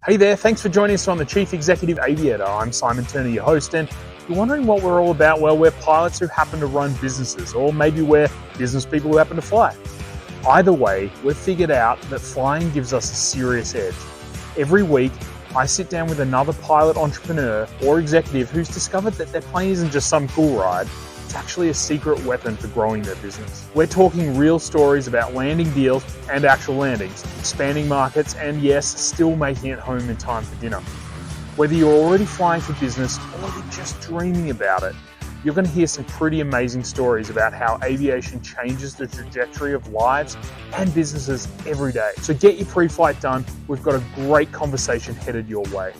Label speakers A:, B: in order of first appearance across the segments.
A: Hey there, thanks for joining us on the Chief Executive Aviator. I'm Simon Turner, your host, and you're wondering what we're all about. Well, we're pilots who happen to run businesses, or maybe we're business people who happen to fly. Either way, we've figured out that flying gives us a serious edge. Every week, I sit down with another pilot entrepreneur or executive who's discovered that their plane isn't just some cool ride, it's actually a secret weapon for growing their business. We're talking real stories about landing deals and actual landings, expanding markets, and yes, still making it home in time for dinner. Whether you're already flying for business or you're just dreaming about it, you're going to hear some pretty amazing stories about how aviation changes the trajectory of lives and businesses every day. So get your pre-flight done. We've got a great conversation headed your way.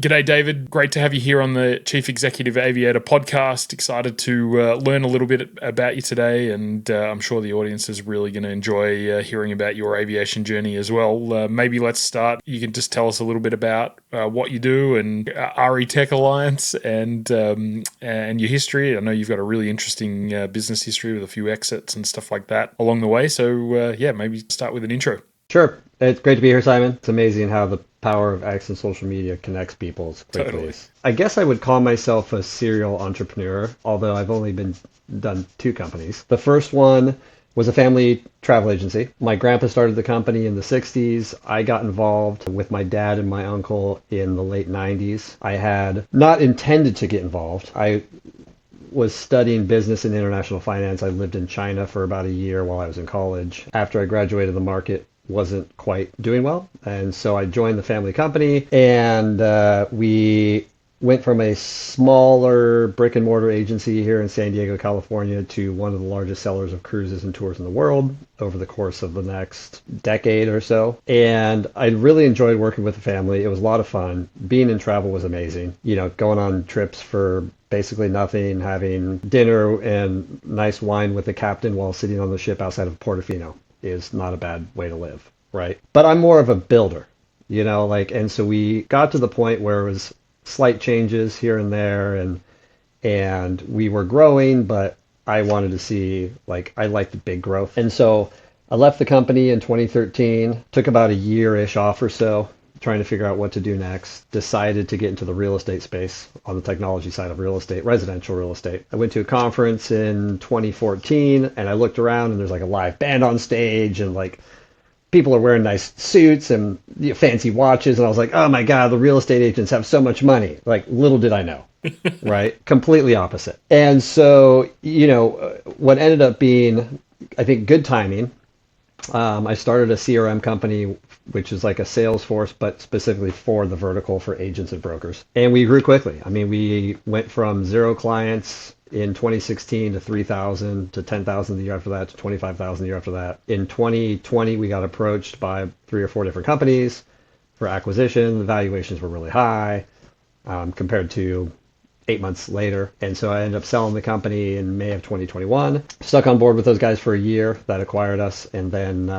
A: G'day, David. Great to have you here on the Chief Executive Aviator podcast. Excited to learn a little bit about you today, and I'm sure the audience is really going to enjoy hearing about your aviation journey as well. Maybe let's start. You can just tell us a little bit about what you do and RETechAlliance and your history. I know you've got a really interesting business history with a few exits and stuff like that along the way. So maybe start with an intro.
B: Sure. It's great to be here, Simon. It's amazing how the power of X and social media connects people quickly.
A: Totally.
B: I guess I would call myself a serial entrepreneur, although I've only done two companies. The first one was a family travel agency. My grandpa started the company in the 60s. I got involved with my dad and my uncle in the late 90s. I had not intended to get involved. I was studying business and international finance. I lived in China for about a year while I was in college. After I graduated, the market wasn't quite doing well, and so I joined the family company, and we went from a smaller brick and mortar agency here in San Diego, California, to one of the largest sellers of cruises and tours in the world over the course of the next decade or so. And I really enjoyed working with the family. It was a lot of fun. Being in travel was amazing. Going on trips for basically nothing, having dinner and nice wine with the captain while sitting on the ship outside of Portofino is not a bad way to live, right? But I'm more of a builder, and so we got to the point where it was slight changes here and there, and we were growing, but I wanted to see, I liked the big growth. And so I left the company in 2013, took about a year-ish off or so, trying to figure out what to do next, decided to get into the real estate space on the technology side of real estate, residential real estate. I went to a conference in 2014 and I looked around and there's a live band on stage and people are wearing nice suits and fancy watches. And I was like, oh my God, the real estate agents have so much money. Little did I know, right? Completely opposite. And so, what ended up being, I think, good timing, I started a CRM company, which is like a Salesforce, but specifically for the vertical for agents and brokers. And we grew quickly. we went from 0 clients in 2016 to 3,000 to 10,000 the year after that to 25,000 the year after that. In 2020, we got approached by 3 or 4 different companies for acquisition. The valuations were really high compared to 8 months later. And so I ended up selling the company in May of 2021, stuck on board with those guys for a year that acquired us. And then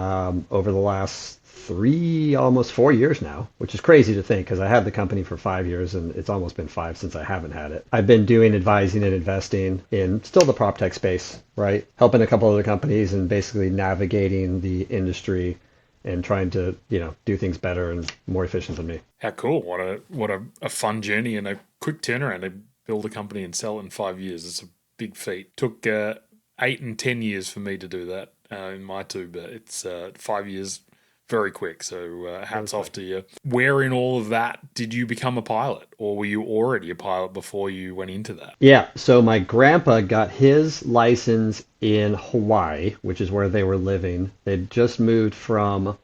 B: over the last 3, almost 4 years now, which is crazy to think because I had the company for 5 years and it's almost been 5 since I haven't had it. I've been doing advising and investing in still the prop tech space, right? Helping a couple other companies and basically navigating the industry and trying to, do things better and more efficient than me.
A: How cool. What a fun journey and a quick turnaround to build a company and sell it in 5 years. It's a big feat. Took 8 and 10 years for me to do that in my two, but it's 5 years very quick. So hats off to you. Where in all of that did you become a pilot, or were you already a pilot before you went into that?
B: Yeah. So my grandpa got his license in Hawaii, which is where they were living. They'd just moved from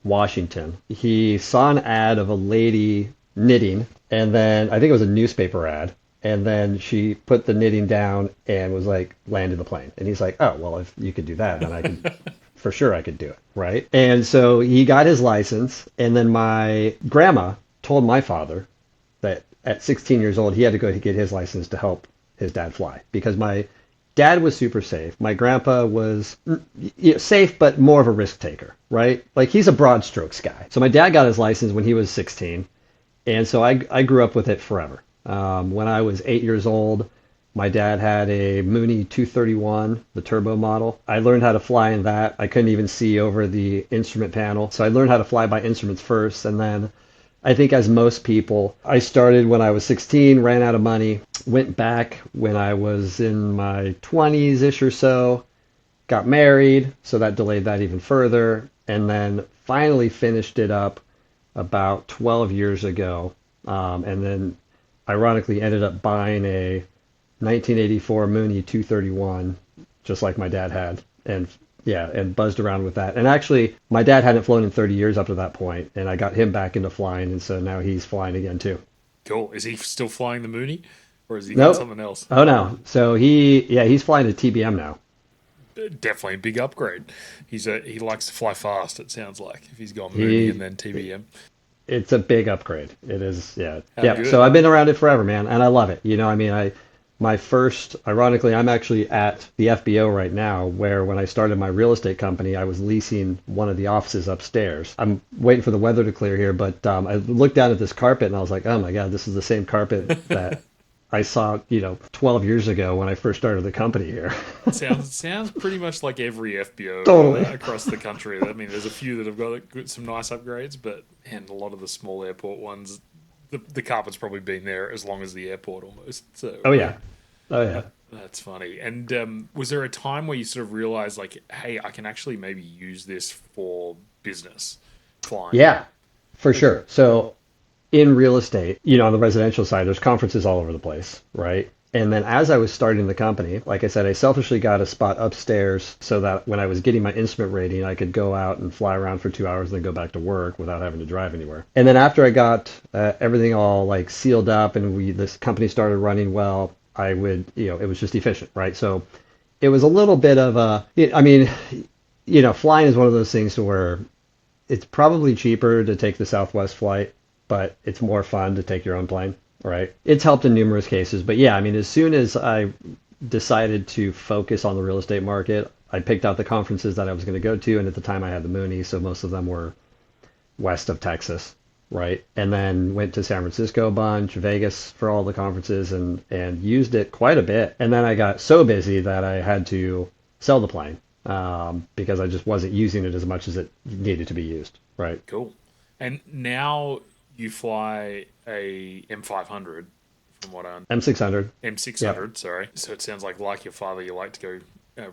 B: Washington. He saw an ad of a lady knitting, and then I think it was a newspaper ad. And then she put the knitting down and was landed the plane. And he's like, oh, well, if you could do that, then I could, for sure I could do it, right? And so he got his license. And then my grandma told my father that at 16 years old, he had to go to get his license to help his dad fly. Because my dad was super safe. My grandpa was safe, but more of a risk taker, right? He's a broad strokes guy. So my dad got his license when he was 16. And so I grew up with it forever. When I was 8 years old, My dad had a Mooney 231, the turbo model. I learned how to fly in that. I couldn't even see over the instrument panel. So I learned how to fly by instruments first. And then I think, as most people, I started when I was 16, ran out of money, went back when I was in my 20s-ish or so, got married. So that delayed that even further. And then finally finished it up about 12 years ago. And then ironically ended up buying a 1984 Mooney 231, just like my dad had, and yeah, and buzzed around with that. And actually, my dad hadn't flown in 30 years up to that point, and I got him back into flying, and so now he's flying again too.
C: Cool. Is he still flying the Mooney, or has he got
B: Nope.
C: something else?
B: Oh no. So he's flying a TBM now.
C: Definitely a big upgrade. He likes to fly fast. It sounds like if he's gone Mooney and
B: He
C: then TBM.
B: It's a big upgrade. It is, yeah.
C: How
B: Yeah. So
C: good?
B: I've been around it forever, man, and I love it. I mean, my first, ironically, I'm actually at the FBO right now, where when I started my real estate company, I was leasing one of the offices upstairs. I'm waiting for the weather to clear here, but I looked down at this carpet and I was like, oh my God, this is the same carpet that I saw, 12 years ago when I first started the company here.
C: Sounds pretty much like every FBO
B: Totally.
C: across the country. I mean, there's a few that have got some nice upgrades, but and a lot of the small airport ones, the carpet's probably been there as long as the airport almost. So
B: Oh yeah. Oh yeah.
C: that's funny. And was there a time where you sort of realized, like, hey, I can actually maybe use this for business flying?
B: Yeah, for sure. So in real estate, on the residential side, there's conferences all over the place, right? And then as I was starting the company, like I said, I selfishly got a spot upstairs so that when I was getting my instrument rating, I could go out and fly around for 2 hours and then go back to work without having to drive anywhere. And then after I got everything all like sealed up and this company started running well, I would, it was just efficient, right? So it was a little bit of I mean, flying is one of those things to where it's probably cheaper to take the Southwest flight, but it's more fun to take your own plane, right? It's helped in numerous cases, but yeah, I mean, as soon as I decided to focus on the real estate market, I picked out the conferences that I was going to go to, and at the time I had the Mooney, so most of them were west of Texas, right? And then went to San Francisco a bunch, Vegas for all the conferences, and used it quite a bit. And then I got so busy that I had to sell the plane because I just wasn't using it as much as it needed to be used, right?
C: Cool. And now you fly a M500, from what I
B: M600. Yep.
C: M600, sorry. So it sounds like your father, you like to go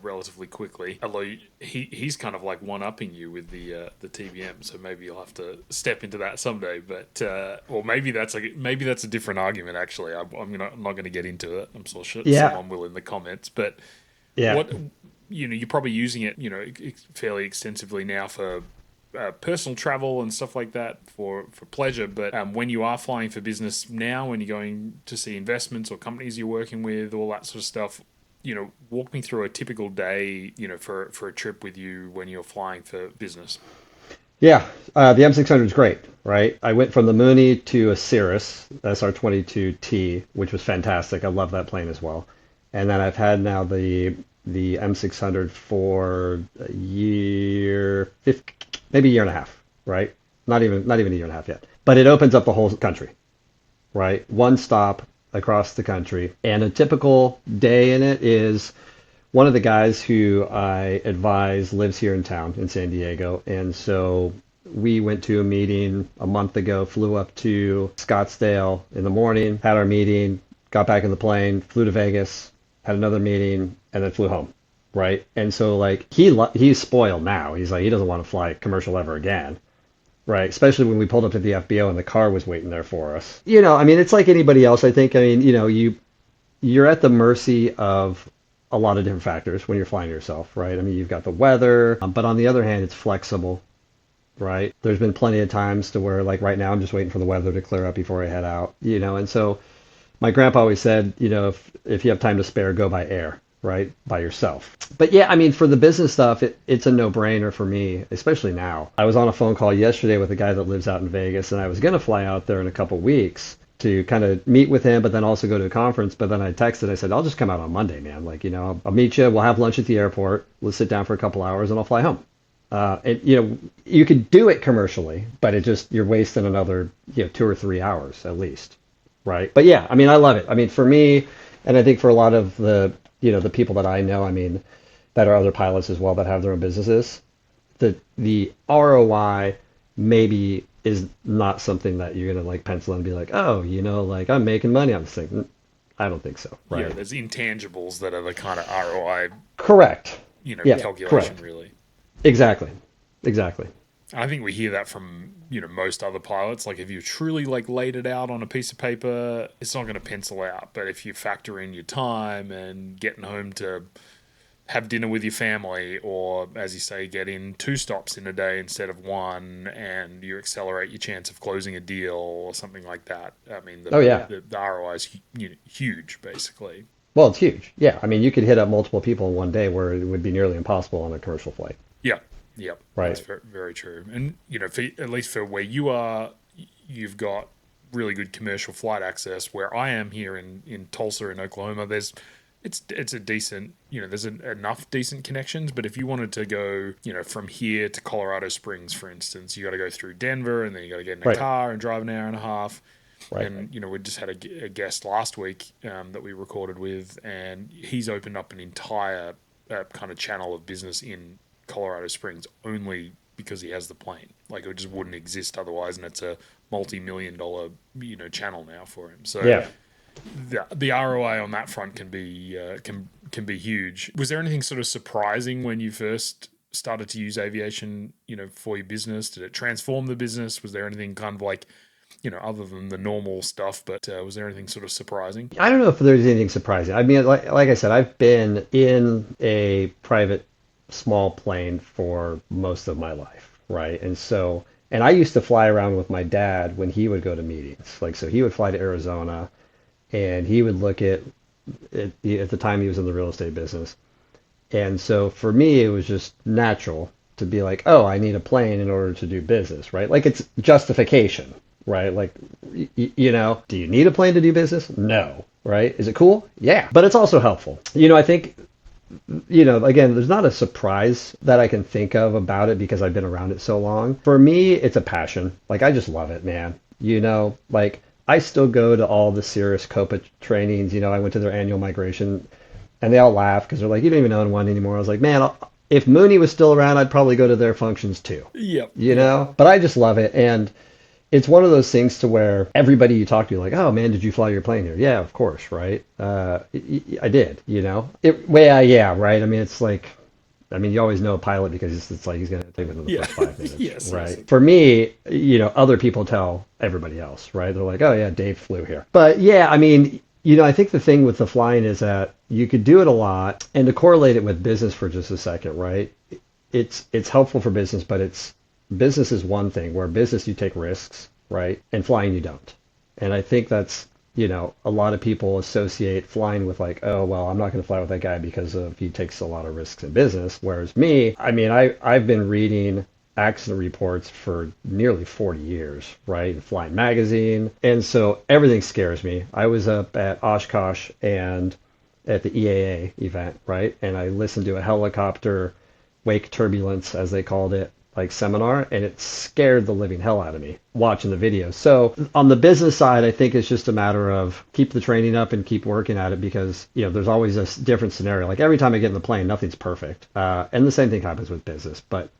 C: relatively quickly. Although he's kind of like one-upping you with the TBM, so maybe you'll have to step into that someday. But or maybe that's a different argument. Actually, I'm not going to get into it. I'm sure
B: Yeah.
C: someone will in the comments. But
B: Yeah.
C: what you're probably using it fairly extensively now for personal travel and stuff like that for pleasure. But when you are flying for business now, when you're going to see investments or companies you're working with, all that sort of stuff, walk me through a typical day, for a trip with you when you're flying for business.
B: Yeah, the M600 is great, right? I went from the Mooney to a Cirrus SR22T, which was fantastic. I love that plane as well. And then I've had now the M600 for a year, maybe a year and a half, right? Not even a year and a half yet. But it opens up the whole country, right? One stop across the country. And a typical day in it is one of the guys who I advise lives here in town in San Diego. And so we went to a meeting a month ago, flew up to Scottsdale in the morning, had our meeting, got back in the plane, flew to Vegas, had another meeting, and then flew home, right? And so like he's spoiled now. He's like he doesn't want to fly commercial ever again, right? Especially when we pulled up to the FBO and the car was waiting there for us. I mean, it's like anybody else. I think. I mean, you're at the mercy of a lot of different factors when you're flying yourself, right? I mean, you've got the weather, but on the other hand, it's flexible, right? There's been plenty of times to where like right now I'm just waiting for the weather to clear up before I head out, and so my grandpa always said, if you have time to spare, go by air, right? By yourself. But yeah, I mean, for the business stuff, it's a no-brainer for me, especially now. I was on a phone call yesterday with a guy that lives out in Vegas, and I was going to fly out there in a couple weeks to kind of meet with him, but then also go to a conference. But then I texted, I said, I'll just come out on Monday, man. Like, I'll meet you. We'll have lunch at the airport. We'll sit down for a couple hours, and I'll fly home. You could do it commercially, but you're wasting another, 2 or 3 hours at least. Right. But yeah, I mean, I love it. I mean, for me, And I think for a lot of the people that I know, I mean, that are other pilots as well that have their own businesses, the ROI maybe is not something that you're gonna like pencil in and be like, oh, like I'm making money on this thing. I don't think so,
C: Yeah,
B: right?
C: there's intangibles that are the kind of ROI,
B: Correct. Yeah,
C: calculation,
B: correct.
C: really.
B: Exactly. Exactly.
C: I think we hear that from, most other pilots. Like if you truly like laid it out on a piece of paper, it's not going to pencil out. But if you factor in your time and getting home to have dinner with your family, or as you say, get in 2 stops in a day instead of 1, and you accelerate your chance of closing a deal or something like that. I mean,
B: Oh yeah.
C: the ROI is huge, basically.
B: Well, it's huge. Yeah. I mean, you could hit up multiple people in one day where it would be nearly impossible on a commercial flight,
C: Yeah, yeah, that's
B: right?
C: very, very true. And at least for where you are, you've got really good commercial flight access. Where I am here in Tulsa in Oklahoma, it's a decent, there's enough decent connections. But if you wanted to go, from here to Colorado Springs, for instance, you got to go through Denver, and then you got to get in a
B: Right.
C: car and drive an hour and a half.
B: Right.
C: And we just had a guest last week that we recorded with, and he's opened up an entire kind of channel of business in Colorado Springs only because he has the plane. Like it just wouldn't exist otherwise, and it's a multi-million-dollar channel now for him. So
B: Yeah.
C: the ROI on that front can be huge. Was there anything sort of surprising when you first started to use aviation, for your business? Did it transform the business? Was there anything kind of like, other than the normal stuff, but was there anything sort of surprising?
B: I don't know if there's anything surprising. I mean, like I said, I've been in a private small plane for most of my life, right? And I used to fly around with my dad when he would go to meetings. Like, so he would fly to Arizona and he would look at the time he was in the real estate business. And so for me, it was just natural to be like, oh, I need a plane in order to do business, right? Like it's justification, right? Like, do you need a plane to do business? No, right? Is it cool? Yeah, but it's also helpful. I think, again, there's not a surprise that I can think of about it because I've been around it so long. For me, it's a passion. Like, I just love it, man. Like I still go to all the Cirrus Copa trainings. I went to their annual migration and they all laugh because they're like, you don't even own one anymore. I was like, man, if Mooney was still around, I'd probably go to their functions too.
C: Yep.
B: But I just love it. And it's one of those things to where everybody you talk to, like, oh man, did you fly your plane here? Yeah, of course, right? I did, yeah, right? I mean, it's like, you always know a pilot because it's like he's going to take within the first 5 minutes,
C: Yes,
B: right?
C: yes.
B: For me, other people tell everybody else, right? They're like, oh yeah, Dave flew here. But yeah, I think the thing with the flying is that you could do it a lot, and to correlate it with business for just a second, right? It's helpful for business, but business is one thing where business you take risks, right? And flying you don't. And I think that's, a lot of people associate flying with like, oh, well, I'm not going to fly with that guy because he takes a lot of risks in business. Whereas me, I've been reading accident reports for nearly 40 years, right? In Flying Magazine. And so everything scares me. I was up at Oshkosh and at the EAA event, right? And I listened to a helicopter wake turbulence, as they called it, like seminar, and it scared the living hell out of me watching the video. So on the business side, I think it's just a matter of keep the training up and keep working at it because, there's always a different scenario. Like every time I get in the plane, nothing's perfect. And the same thing happens with business. But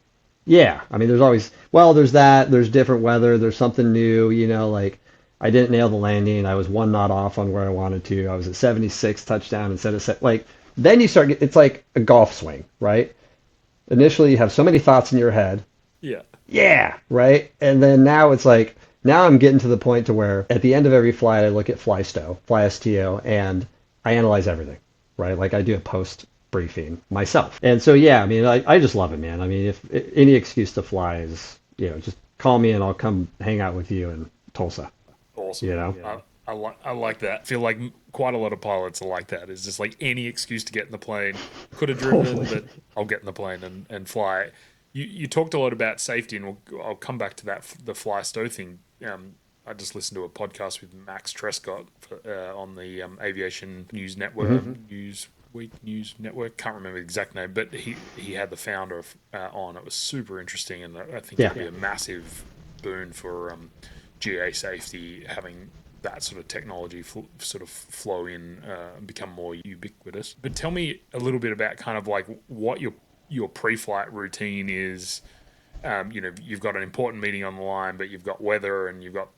B: yeah, there's always, there's that, there's different weather, there's something new, like I didn't nail the landing. I was 1 knot off on where I wanted to. I was at 76 touchdown instead of then you start, it's like a golf swing, right? Initially, you have so many thoughts in your head.
C: Yeah.
B: Yeah, right? And then now it's like, now I'm getting to the point to where at the end of every flight, I look at FlySTO, and I analyze everything, right? Like I do a post briefing myself. And so, yeah, I just love it, man. If any excuse to fly is, just call me and I'll come hang out with you in Tulsa.
C: Awesome.
B: Yeah.
C: I like that. I feel like quite a lot of pilots are like that. It's just like any excuse to get in the plane. Could have driven, but I'll get in the plane and fly. You talked a lot about safety, and I'll come back to that, the FlySTO thing. I just listened to a podcast with Max Trescott on the Aviation News Network, Newsweek News Network. Can't remember the exact name, but he had the founder on. It was super interesting, and I think it'd be a massive boon for GA safety having that sort of technology sort of flow in and become more ubiquitous. But tell me a little bit about kind of like what your pre-flight routine is. You've got an important meeting on the line, but you've got weather and you've got,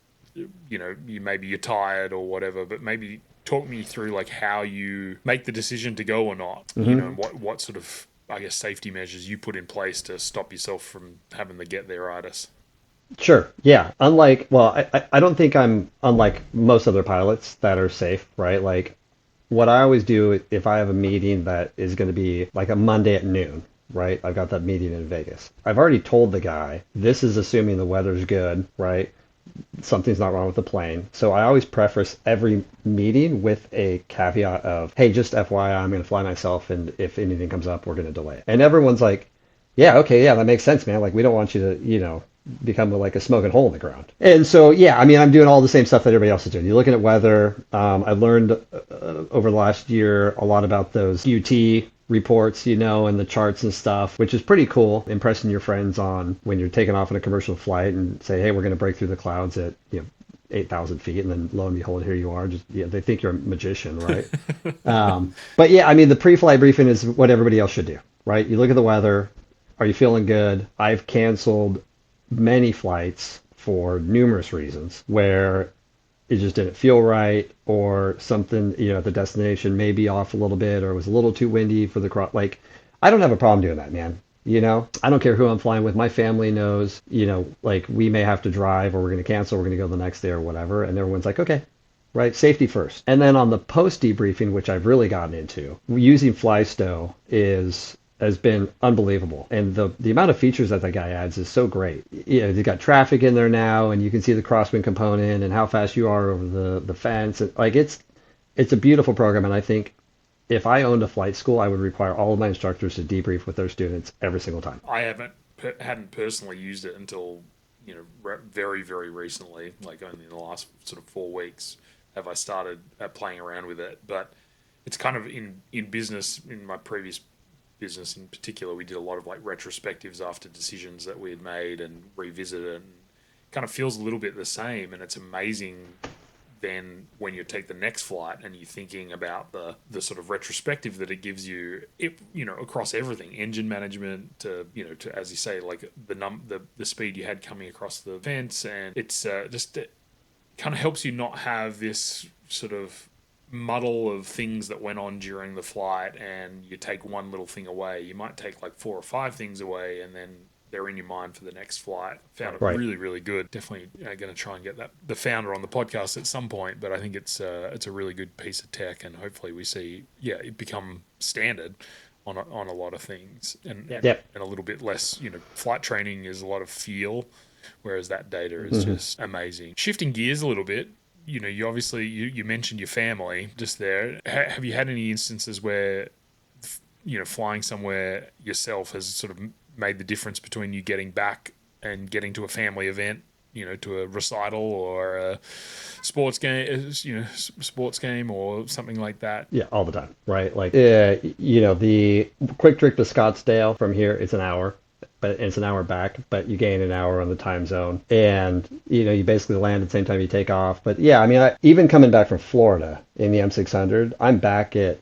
C: you're tired or whatever, but maybe talk me through like how you make the decision to go or not, what sort of, I guess, safety measures you put in place to stop yourself from having to get there-itis.
B: Sure. Yeah. I don't think I'm unlike most other pilots that are safe, right? Like what I always do if I have a meeting that is going to be like a Monday at noon, right? I've got that meeting in Vegas. I've already told the guy, this is assuming the weather's good, right? Something's not wrong with the plane. So I always preface every meeting with a caveat of, hey, just FYI, I'm going to fly myself, and if anything comes up, we're going to delay it. And everyone's like, yeah, okay, yeah, that makes sense, man. Like, we don't want you to, become like a smoking hole in the ground. And so, yeah, I mean, I'm doing all the same stuff that everybody else is doing. You're looking at weather. I learned over the last year a lot about those UT reports, and the charts and stuff, which is pretty cool. Impressing your friends on when you're taking off on a commercial flight and say, hey, we're going to break through the clouds at 8,000 feet, and then lo and behold, here you are. Just they think you're a magician, right? But yeah, I mean, the pre-flight briefing is what everybody else should do, right? You look at the weather. Are you feeling good? I've canceled many flights for numerous reasons where it just didn't feel right, or something, at the destination may be off a little bit, or it was a little too windy for the crowd. Like, I don't have a problem doing that, man. I don't care who I'm flying with. My family knows, like we may have to drive, or we're going to cancel, we're going to go the next day or whatever. And everyone's like, okay, right? Safety first. And then on the post debriefing, which I've really gotten into, using Flystow has been unbelievable. And the amount of features that guy adds is so great. They've got traffic in there now, and you can see the crosswind component and how fast you are over the fence. Like it's a beautiful program. And I think if I owned a flight school, I would require all of my instructors to debrief with their students every single time.
C: I hadn't personally used it until, very, very recently, like only in the last sort of 4 weeks have I started playing around with it. But it's kind of in business, in my previous business in particular, we did a lot of like retrospectives after decisions that we had made and revisit it, and kind of feels a little bit the same. And it's amazing then when you take the next flight and you're thinking about the sort of retrospective that it gives you, across everything, engine management to as you say, like the speed you had coming across the fence, and it's it kind of helps you not have this sort of muddle of things that went on during the flight, and you take one little thing away. You might take like 4 or 5 things away, and then they're in your mind for the next flight. Found it really, really good. Definitely going to try and get the founder on the podcast at some point, but I think it's a really good piece of tech, and hopefully we see it become standard on a lot of things, and a little bit less. Flight training is a lot of feel, whereas that data is just amazing. Shifting gears a little bit. You obviously, you mentioned your family just there. Have you had any instances where, flying somewhere yourself has sort of made the difference between you getting back and getting to a family event, to a recital or a sports game or something like that?
B: Yeah, all the time, right? Like, the quick trip to Scottsdale from here, it's an hour. But it's an hour back, but you gain an hour on the time zone, and you basically land at the same time you take off. But yeah, I mean, even coming back from Florida in the M600, I'm back at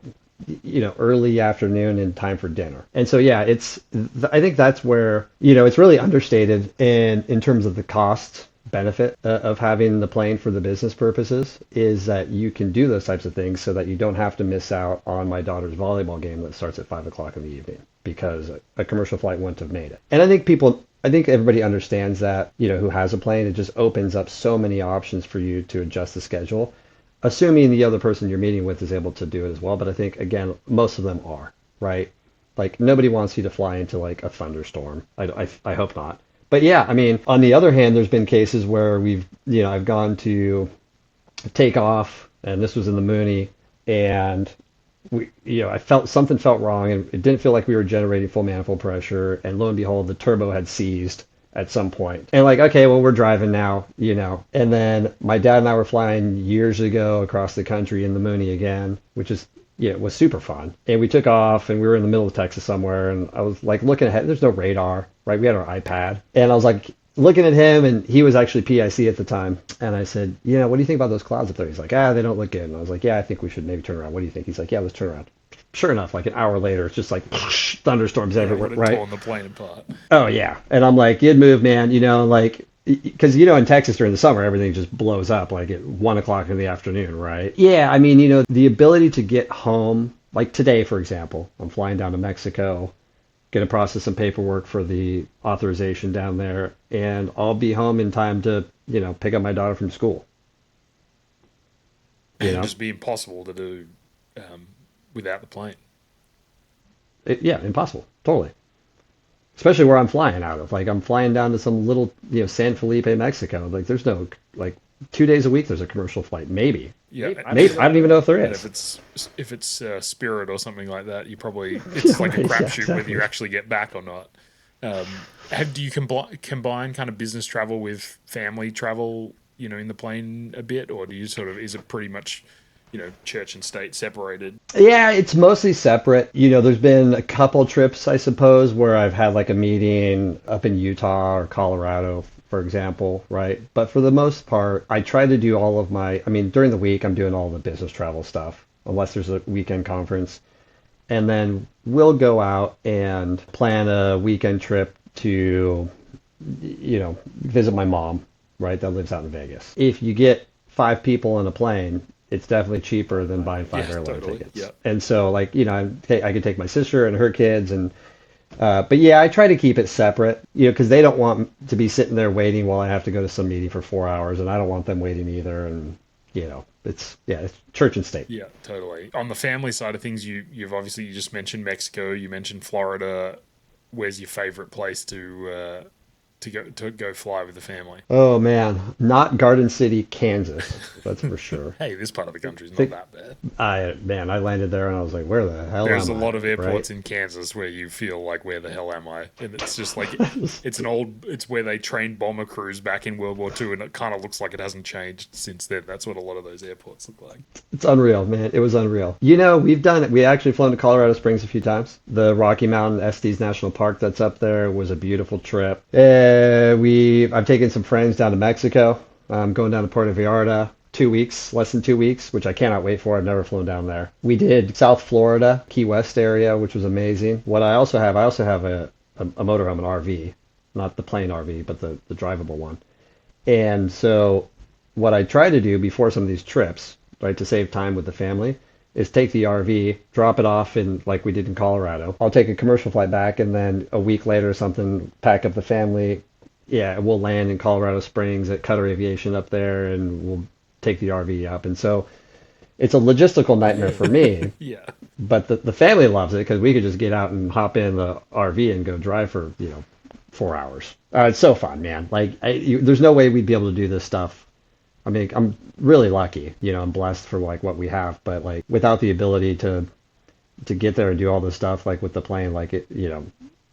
B: early afternoon in time for dinner. And so yeah, I think that's where it's really understated in terms of the cost benefit of having the plane for the business purposes, is that you can do those types of things so that you don't have to miss out on my daughter's volleyball game that starts at 5:00 in the evening, because a commercial flight wouldn't have made it. And I think everybody understands that, who has a plane. It just opens up so many options for you to adjust the schedule, assuming the other person you're meeting with is able to do it as well. But I think, again, most of them are, right? Like, nobody wants you to fly into like a thunderstorm. I hope not. But yeah, I mean, on the other hand, there's been cases where I've gone to take off, and this was in the Mooney, and I felt something felt wrong, and it didn't feel like we were generating full manifold pressure, and lo and behold, the turbo had seized at some point. And like, okay, well, we're driving now, And then my dad and I were flying years ago across the country in the Mooney again, which is, it was super fun. And we took off, and we were in the middle of Texas somewhere, and I was like looking ahead. There's no radar, right? We had our iPad, and I was like, looking at him, and he was actually PIC at the time. And I said, what do you think about those clouds up there? He's like, they don't look good. And I was like, yeah, I think we should maybe turn around. What do you think? He's like, yeah, let's turn around. Sure enough, like an hour later, it's just like thunderstorms everywhere, right?
C: Torn the plane apart.
B: Oh yeah, and I'm like, good move, man. Like, because in Texas during the summer, everything just blows up like at 1 o'clock in the afternoon, right? Yeah, I mean, the ability to get home, like today, for example, I'm flying down to Mexico, gonna process some paperwork for the authorization down there, and I'll be home in time to, pick up my daughter from school.
C: It'd just be impossible to do without the plane.
B: Yeah, impossible, totally. Especially where I'm flying out of. Like I'm flying down to some little, San Felipe, Mexico. Like there's no, like 2 days a week there's a commercial flight, maybe.
C: Yeah,
B: maybe. I don't even know if there is.
C: If it's Spirit or something like that, it's like a crapshoot whether you actually get back or not. Do you combine kind of business travel with family travel, in the plane a bit, or do you is it pretty much, church and state separated?
B: Yeah, it's mostly separate. There's been a couple trips, I suppose, where I've had like a meeting up in Utah or Colorado, for example, right? But for the most part, I try to do during the week, I'm doing all the business travel stuff, unless there's a weekend conference. And then we'll go out and plan a weekend trip to, visit my mom, right? That lives out in Vegas. If you get 5 people on a plane, it's definitely cheaper than buying 5 airline tickets.
C: Yeah.
B: And so, like, I could take my sister and her kids, and but yeah, I try to keep it separate, because they don't want to be sitting there waiting while I have to go to some meeting for 4 hours, and I don't want them waiting either. And it's church and state.
C: Yeah, totally. On the family side of things, you've obviously, you just mentioned Mexico, you mentioned Florida. Where's your favorite place to go fly with the family?
B: Oh man, not Garden City, Kansas. That's for sure.
C: Hey, this part of the country is not that bad.
B: I landed there and I was like, where the hell
C: There's
B: am I?
C: a lot of airports
B: right?
C: in Kansas where you feel like, where the hell am I? And it's just like, it's where they trained bomber crews back in World War II, and it kind of looks like it hasn't changed since then. That's what a lot of those airports look like.
B: It's unreal, man. It was unreal. We've done it. We actually flown to Colorado Springs a few times. The Rocky Mountain Estes National Park that's up there was a beautiful trip. I've taken some friends down to Mexico. I'm going down to Puerto Vallarta. 2 weeks, less than 2 weeks, which I cannot wait for. I've never flown down there. We did South Florida, Key West area, which was amazing. What I also have a motorhome, an RV, not the plane RV, but the drivable one. And so what I try to do before some of these trips, right, to save time with the family, is take the RV, drop it off in, like we did in Colorado. I'll take a commercial flight back, and then a week later or something, pack up the family. Yeah, we'll land in Colorado Springs at Cutter Aviation up there, and we'll take the RV up. And so it's a logistical nightmare for me.
C: Yeah.
B: But the family loves it because we could just get out and hop in the RV and go drive for 4 hours. It's so fun, man. Like there's no way we'd be able to do this stuff. I mean, I'm really lucky. I'm blessed for like what we have, but like without the ability to get there and do all this stuff, like with the plane, like it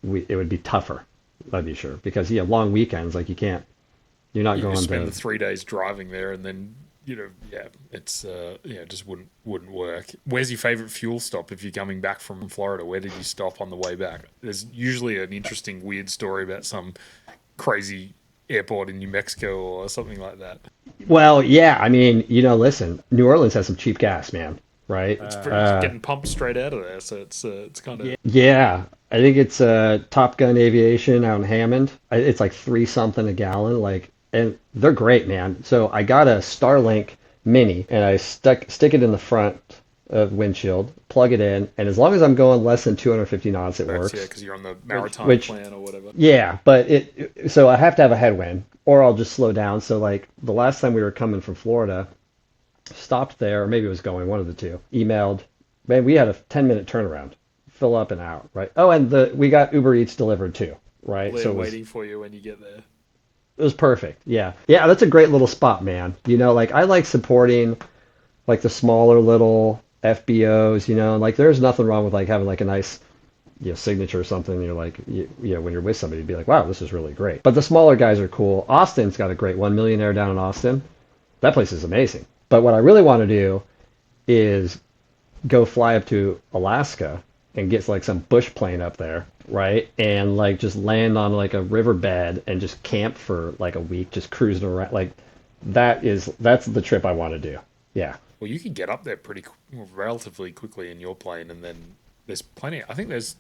B: would be tougher. I'd be sure, because long weekends, like you're not going to
C: spend the 3 days driving there, and then it's just wouldn't work. Where's your favorite fuel stop if you're coming back from Florida? Where did you stop on the way back? There's usually an interesting, weird story about some crazy airport in New Mexico or something like that.
B: Well, yeah, I mean, listen, New Orleans has some cheap gas, man, right?
C: It's getting pumped straight out of there, so it's kind of...
B: Yeah, I think it's Top Gun Aviation out in Hammond. It's like 3 something a gallon, and they're great, man. So I got a Starlink Mini, and I stick it in the front of windshield, plug it in, and as long as I'm going less than 250 knots, it works.
C: Yeah, because you're on the maritime plan or whatever.
B: Yeah, but so I have to have a headwind, or I'll just slow down. So like the last time we were coming from Florida, stopped there, or maybe it was going, one of the two, emailed, man, we had a 10-minute turnaround, fill up and out, right? Oh, and we got Uber Eats delivered too, right?
C: They're waiting for you when you get there.
B: It was perfect. Yeah. Yeah, that's a great little spot, man. Like I like supporting like the smaller little FBOs, and like there's nothing wrong with like having like a nice signature or something. You're like, when you're with somebody, you'd be like, wow, this is really great. But the smaller guys are cool. Austin's got a great one, Millionaire down in Austin. That place is amazing. But what I really want to do is go fly up to Alaska and get like some bush plane up there right? And like just land on like a riverbed and just camp for like a week, just cruising around. Like that's the trip I want to do. Yeah.
C: Well, you can get up there relatively quickly in your plane, and then there's plenty. I think there's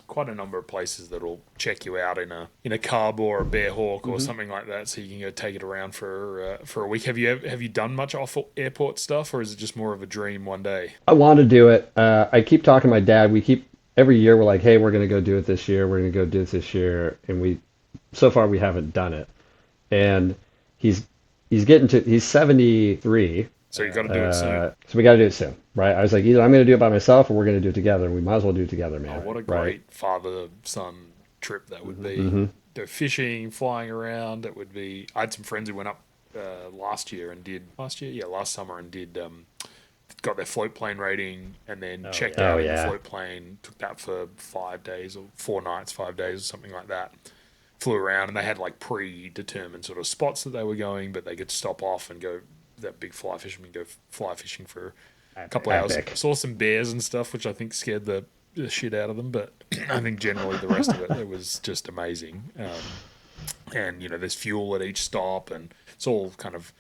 C: quite a number of places that'll check you out in a Cub or a Bear Hawk or something like that, so you can go take it around for a week. Have you done much off airport stuff, or is it just more of a dream one day?
B: I want to do it. I keep talking to my dad. We keep every year we're like, hey, we're gonna go do it this year. We're gonna go do it this year, and so far we haven't done it. And he's he's 73.
C: So you got to do it soon.
B: So we got to do it soon, right? I was like, either I'm going to do it by myself or we're going to do it together. We might as well do it together, man.
C: Oh, what a
B: right?
C: great father-son trip that would be. Go fishing, flying around. It would be. I had some friends who went up last summer and did got their float plane rating and then checked out in the float plane. Took that for 5 days or 4 nights, 5 days or something like that. Flew around and they had like predetermined sort of spots that they were going, but they could stop off and go. That big fly fisherman go fly fishing for a couple of hours. Saw some bears and stuff, which I think scared the shit out of them. But I think generally the rest of it was just amazing. And there's fuel at each stop, and it's all kind of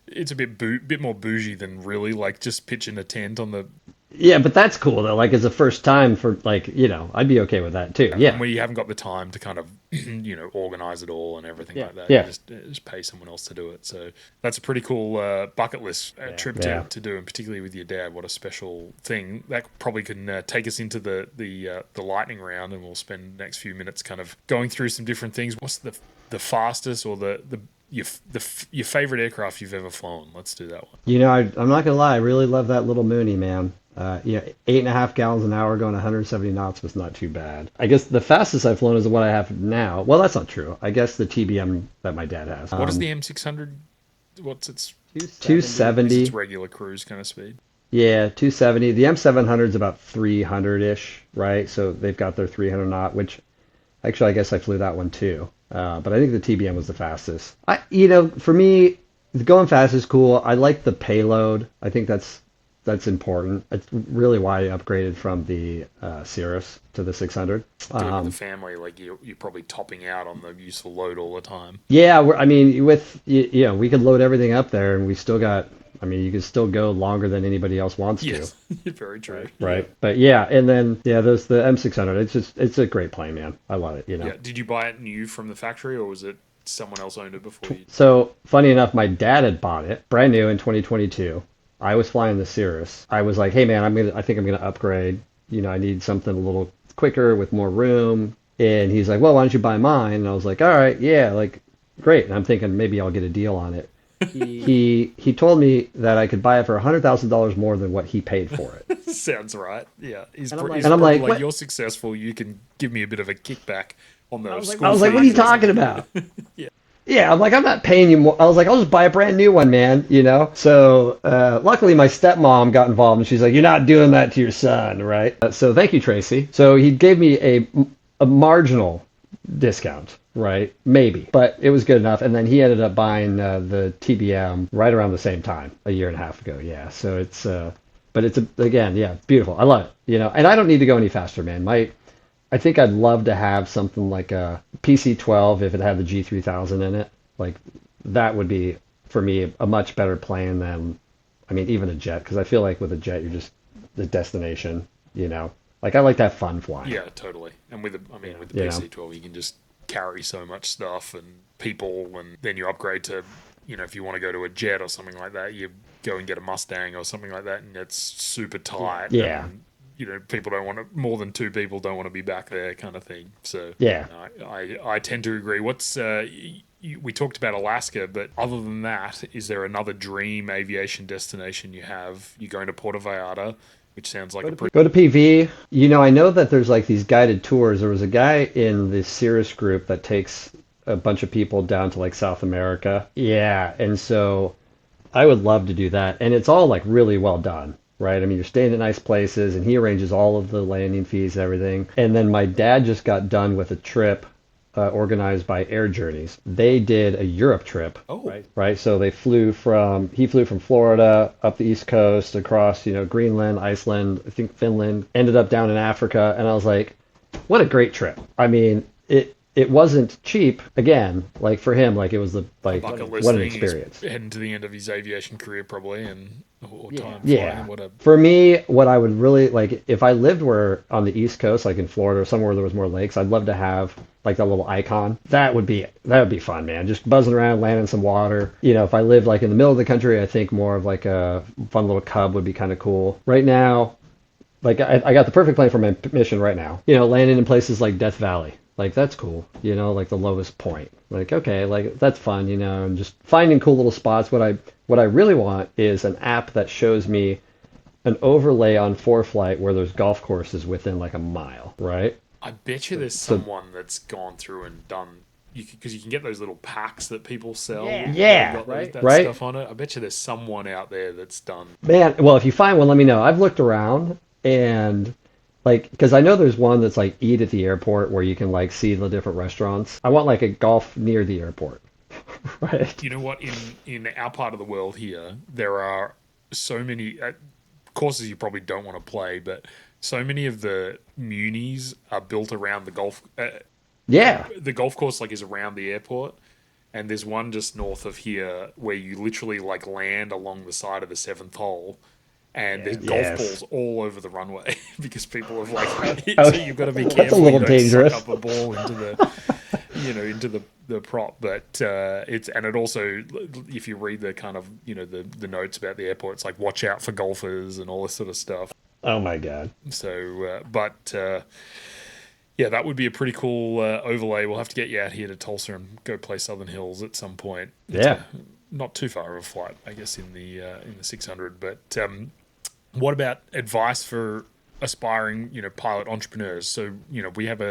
C: it's a bit more bougie than really like just pitching a tent on the.
B: Yeah, but that's cool though. Like as a first time for like I'd be okay with that too. Yeah,
C: where you haven't got the time to kind of organize it all and everything like that.
B: Yeah,
C: you just pay someone else to do it. So that's a pretty cool bucket list trip to do, and particularly with your dad. What a special thing that probably can take us into the lightning round, and we'll spend the next few minutes kind of going through some different things. What's the fastest or your favorite aircraft you've ever flown? Let's do that one.
B: I'm not gonna lie, I really love that little Mooney, man. 8.5 gallons an hour going 170 knots was not too bad. I guess the fastest I've flown is the one I have now. Well, that's not true. I guess the TBM that my dad has.
C: What is the M600? What's its
B: 270?
C: It's regular cruise kind of speed.
B: Yeah, 270. The M700 is about 300-ish, right? So they've got their 300 knot, which actually I guess I flew that one too. But I think the TBM was the fastest. For me, going fast is cool. I like the payload. I think that's important. It's really why I upgraded from the Cirrus to the 600.
C: With the family, like you're probably topping out on the useful load all the time.
B: Yeah, we could load everything up there, and we still got. You can still go longer than anybody else wants to.
C: Yes, very true.
B: Right, but and then there's the M600. It's a great plane, man. I love it.
C: Yeah. Did you buy it new from the factory, or was it someone else owned it before you?
B: So funny enough, my dad had bought it brand new in 2022. I was flying the Cirrus. I was like, hey man, I think I'm gonna upgrade. I need something a little quicker with more room. And he's like, well, why don't you buy mine? And I was like, all right, yeah, like great. And I'm thinking maybe I'll get a deal on it. He told me that I could buy it for $100,000 more than what he paid for it.
C: Sounds right. Yeah.
B: I'm like,
C: you're successful. You can give me a bit of a kickback on the school.
B: I was like, what are you talking about?
C: Yeah.
B: Yeah, I'm like, I'm not paying you more. I was like, I'll just buy a brand new one, man, So luckily my stepmom got involved, and she's like, you're not doing that to your son, right? So thank you, Tracy. So he gave me a marginal discount, right? Maybe, but it was good enough. And then he ended up buying the TBM right around the same time, a year and a half ago. Yeah, so it's, but it's, beautiful. I love it, and I don't need to go any faster, man. I think I'd love to have something like a PC-12 if it had the G3000 in it. Like that would be for me a much better plane than, even a jet, because I feel like with a jet you're just the destination. Like I like to have fun flying.
C: Yeah, totally. And with the PC-12 you can just carry so much stuff and people, and then you upgrade to, if you want to go to a jet or something like that, you go and get a Mustang or something like that, and it's super tight.
B: Yeah.
C: And, people don't want to, more than 2 people don't want to be back there kind of thing. So
B: yeah,
C: I tend to agree. What's we talked about Alaska, but other than that, is there another dream aviation destination you have? You're going to Puerto Vallarta, which sounds like
B: go to PV. I know that there's like these guided tours. There was a guy in the Cirrus group that takes a bunch of people down to like South America. Yeah, and so I would love to do that, and it's all like really well done. Right, you're staying at nice places, and he arranges all of the landing fees and everything. And then my dad just got done with a trip organized by Air Journeys. They did a Europe trip.
C: Oh,
B: right. So he flew from Florida up the East Coast across, Greenland, Iceland, I think Finland, ended up down in Africa. And I was like, what a great trip. I mean, it wasn't cheap. Again, like for him, like it was
C: Bucket list
B: what an
C: thing. He's
B: experience.
C: heading to the end of his aviation career probably, and or time
B: Yeah.
C: flying. What a
B: For me, what I would really like if I lived where on the East Coast, like in Florida or somewhere where there was more lakes, I'd love to have like that little icon. That would be fun, man. Just buzzing around, landing some water. If I lived like in the middle of the country, I think more of like a fun little cub would be kind of cool. Right now, like I got the perfect plane for my mission right now. Landing in places like Death Valley. Like that's cool. Like the lowest point. Like okay, like that's fun. And just finding cool little spots. What I really want is an app that shows me an overlay on ForeFlight where there's golf courses within like a mile, right?
C: I bet you there's
B: So
C: someone that's gone through and done because you can get those little packs that people sell.
B: Yeah,
C: Got
B: right,
C: that
B: right.
C: stuff on it. I bet you there's someone out there that's done.
B: Man, well, if you find one, let me know. I've looked around and like, because I know there's one that's like eat at the airport where you can like see the different restaurants. I want like a golf near the airport, right?
C: You know what? In our part of the world here, there are so many courses you probably don't want to play, but so many of the munis are built around the golf.
B: Yeah,
C: The golf course like is around the airport, and there's one just north of here where you literally like land along the side of the seventh hole, and there's golf
B: Yes.
C: balls all over the runway because people have like
B: Oh,
C: so you've got to be
B: that's a
C: careful
B: little
C: you don't
B: dangerous.
C: suck up a ball into the into the prop. But it also, if you read the kind of the notes about the airport, it's like watch out for golfers and all this sort of stuff.
B: Oh my God.
C: So yeah, that would be a pretty cool overlay. We'll have to get you out here to Tulsa and go play Southern Hills at some point. It's
B: Yeah.
C: not too far of a flight, I guess, in the 600. But what about advice for aspiring, pilot entrepreneurs? So, we have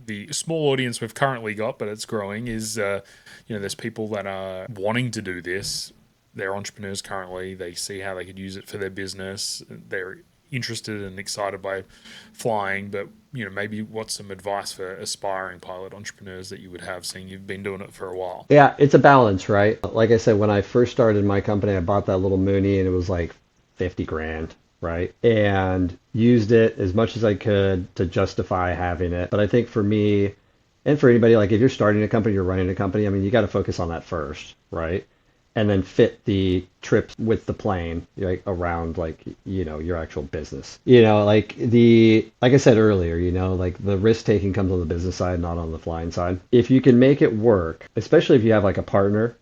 C: the small audience we've currently got, but it's growing. Is there's people that are wanting to do this. They're entrepreneurs currently. They see how they could use it for their business. They're interested and excited by flying, but maybe what's some advice for aspiring pilot entrepreneurs that you would have, seeing you've been doing it for a while?
B: Yeah, it's a balance, right? Like I said, when I first started my company, I bought that little Mooney and it was like 50 grand, right? And used it as much as I could to justify having it. But I think for me and for anybody, like if you're starting a company, you're running a company, I mean, you got to focus on that first, right? And then fit the trips with the plane like around like your actual business. Like I said earlier, like the risk taking comes on the business side, not on the flying side. If you can make it work, especially if you have like a partner,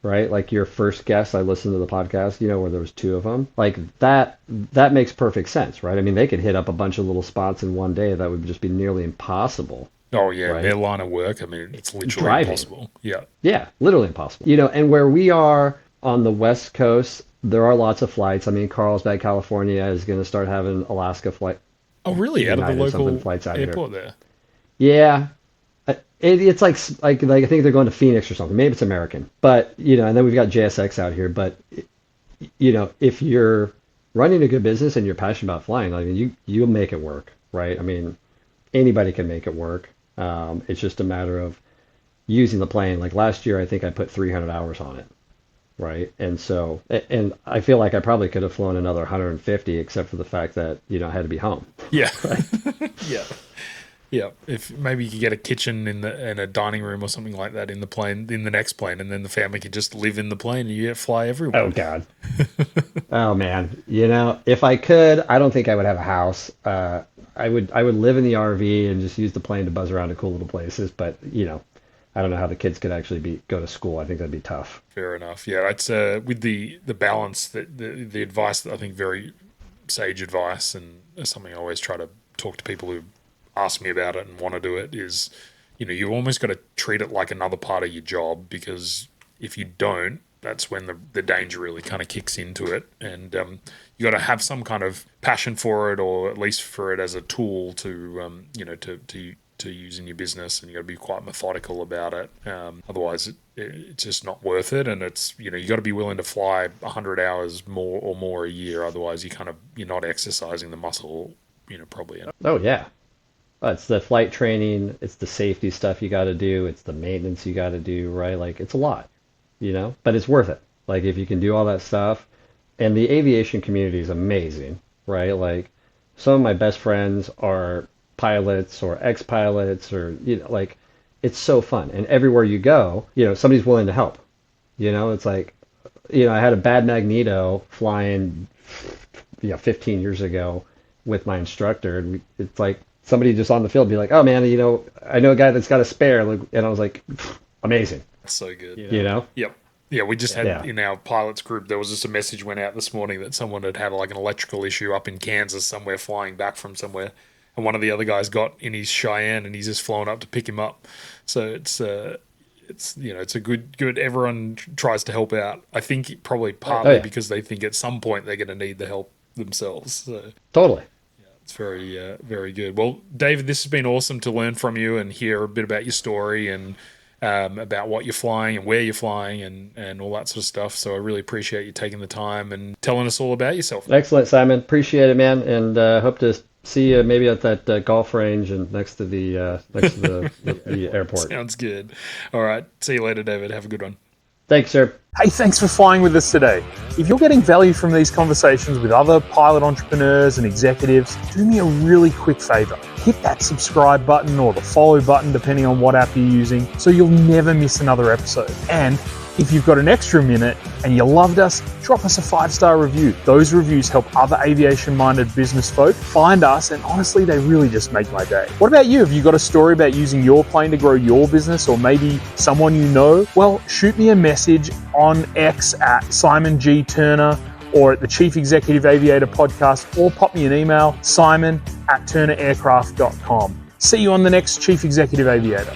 B: right? Like your first guest, I listened to the podcast, where there was two of them. Like that makes perfect sense, right? I mean, they could hit up a bunch of little spots in one day that would just be nearly impossible.
C: Oh yeah,
B: Right.
C: their line of work. I mean, it's literally
B: Driving.
C: impossible. Yeah.
B: Yeah, literally impossible. And where we are on the West Coast, there are lots of flights. I mean, Carlsbad, California is going to start having Alaska flight,
C: Oh really? Out of the
B: United something
C: local
B: flights out here.
C: airport there.
B: Yeah, it's like I think they're going to Phoenix or something. Maybe it's American, but and then we've got JSX out here. But if you're running a good business and you're passionate about flying, I mean, you'll make it work, right? I mean, anybody can make it work. It's just a matter of using the plane. Like last year, I think I put 300 hours on it, right? And I feel like I probably could have flown another 150, except for the fact that I had to be home.
C: Yeah. Yeah. Yeah. If maybe you could get a kitchen in a dining room or something like that in the next plane, and then the family could just live in the plane and you fly everywhere.
B: Oh God. Oh man. If I could, I don't think I would have a house. I would live in the RV and just use the plane to buzz around to cool little places. But I don't know how the kids could actually go to school. I think that'd be tough.
C: Fair enough. Yeah, it's with the balance that the advice that I think very sage advice, and something I always try to talk to people who ask me about it and want to do it is, you almost got to treat it like another part of your job, because if you don't, that's when the danger really kind of kicks into it, and you got to have some kind of passion for it, or at least for it as a tool to to use in your business, and you got to be quite methodical about it. Otherwise, it's just not worth it, and it's you got to be willing to fly 100 hours more a year. Otherwise, you're not exercising the muscle, probably.
B: Oh yeah. It's the flight training, it's the safety stuff you got to do, it's the maintenance you got to do, right? Like it's a lot, but it's worth it. Like if you can do all that stuff, and the aviation community is amazing, right? Like some of my best friends are pilots or ex-pilots, or like, it's so fun. And everywhere you go, somebody's willing to help. It's like, I had a bad magneto flying 15 years ago with my instructor, and it's like somebody just on the field be like, oh man, I know a guy that's got a spare, and I was like, amazing.
C: That's so good.
B: Yep.
C: Yeah, we just had in our pilots group, there was just a message went out this morning that someone had like an electrical issue up in Kansas somewhere, flying back from somewhere, and one of the other guys got in his Cheyenne, and he's just flown up to pick him up. So it's a good. Everyone tries to help out. I think probably partly because they think at some point they're going to need the help themselves. So
B: totally.
C: It's very, very good. Well, David, this has been awesome to learn from you and hear a bit about your story and about what you're flying and where you're flying and all that sort of stuff. So I really appreciate you taking the time and telling us all about yourself.
B: Excellent, Simon. Appreciate it, man. And hope to see you maybe at that golf range and next to the the airport.
C: Sounds good. All right. See you later, David. Have a good one.
B: Thanks, sir.
A: Hey, thanks for flying with us today. If you're getting value from these conversations with other pilot entrepreneurs and executives, do me a really quick favor. Hit that subscribe button or the follow button, depending on what app you're using, so you'll never miss another episode. And if you've got an extra minute and you loved us, drop us a 5-star review. Those reviews help other aviation-minded business folk find us, and honestly, they really just make my day. What about you? Have you got a story about using your plane to grow your business, or maybe someone you know? Well, shoot me a message on X at Simon G. Turner or at the Chief Executive Aviator podcast, or pop me an email, simon@turneraircraft.com. See you on the next Chief Executive Aviator.